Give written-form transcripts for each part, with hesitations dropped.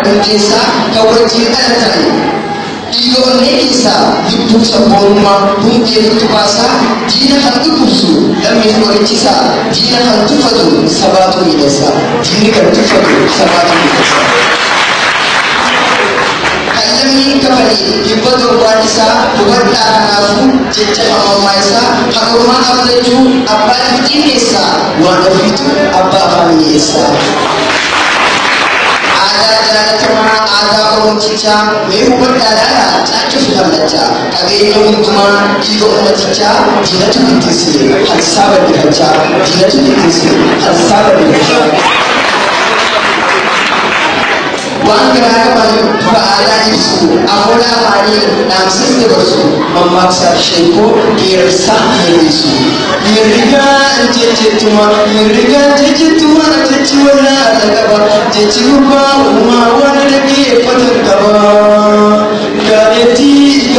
Indonesia kawajin alatani Igo Indonesia Yutu sabonma Bunti yutu basa Dina hantu tusu Lami kualichisa Dina hantu fadu Sabatu midasa Dina hantu fadu Sabatu midasa Kalami kafani Ibadu wadisa Kubadda hanafu Jecha mamaisa Haruma abdaju Abba iftinesa Wana fitu Abba afamiesa ada orang cica, membuat darah, cacu sudah baca. Kagaknya cuma itu orang cica, dia tu ditisi, harus sabar dibaca, dia tu ditisi, harus sabar dibaca. Wan kerana berada isu, amola hari namsis terus memaksa syaiku kirsah isu. Mereka cecetuma, ceciwala tagaba, ceciuba umawan lagi patur kaba. Galeti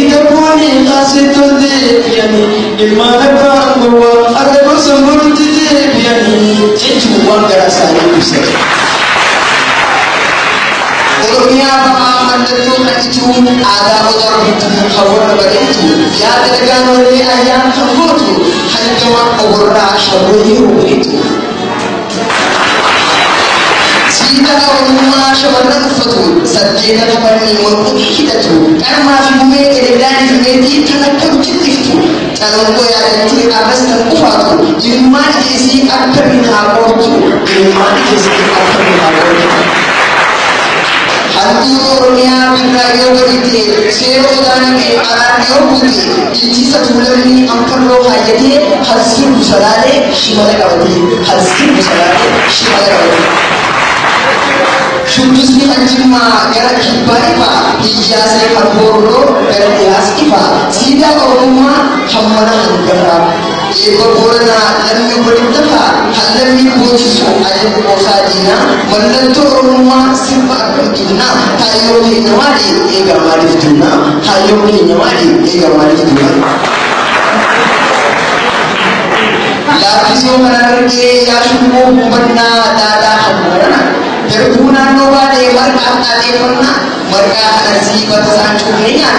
kaponi kasih tu depiani, imana bangwa ada bersambut depiani, cecuan kerasa itu. Dunia pemahaman tentu itu ada orang itu khawar begitu. Ya tergan oleh ayam khawatu hanya orang syarih begitu. Sida orang syarih fatu sajjana kapani mengikuti kita tu. Karena filmnya keredan filmnya terlalu kecil. Kalau kau yang itu atas tempatu, iman isi apa minhawat tu, iman isi apa minhawat. Hantu orangnya beragam begitu. Seorang ke arahnya budi. Ini satu lagi angker roh hayati hasil musalade shimala kawati. Hasil musalade shimala kawati. Shudus ni anjima gara kibaripa. Ijazah kalboro gara dias kipa. Sida orangnya hamana angkara. Ego borana lammi beritaha. Halammi bojisu ayat bosadina. Menentu orangnya simpan. Inna tayo ni nyawadi ega marif tuna tayo ni nyawadi ega marif tuna lafiso manarke ya shubu banna dada hamana terguna no bade marka ade panna marka hanasi batasan chukrinya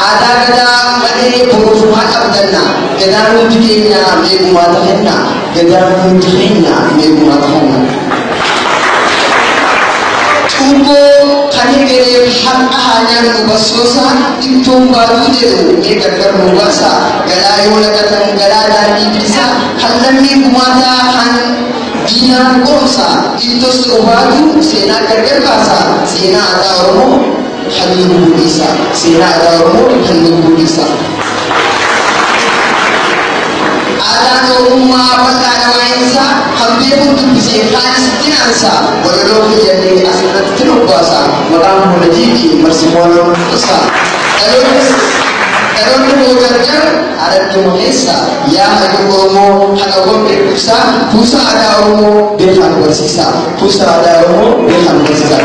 ada kada madere boruha abdanna kedanu dikenya meguma tahenna kedanu dikenya meguma tahenna Tubo kani gere hak hanya nubasosa intum baru deru egar nubasa galayo lakatan galada di bisa halami kumata han dina kosa itu sobadu sena gargar basa sena ada ormo halu bisa sena ada ormo halu bisa ada rumah pada mainsa hampir pun bisa kanis tinansa walau jadi asal terubasa malam menjadi bersimono besar kalau bekerja ada Indonesia yang ada ormo ada bersisa pusat ada ormo berhan bersisa pusat ada ormo berhan bersisa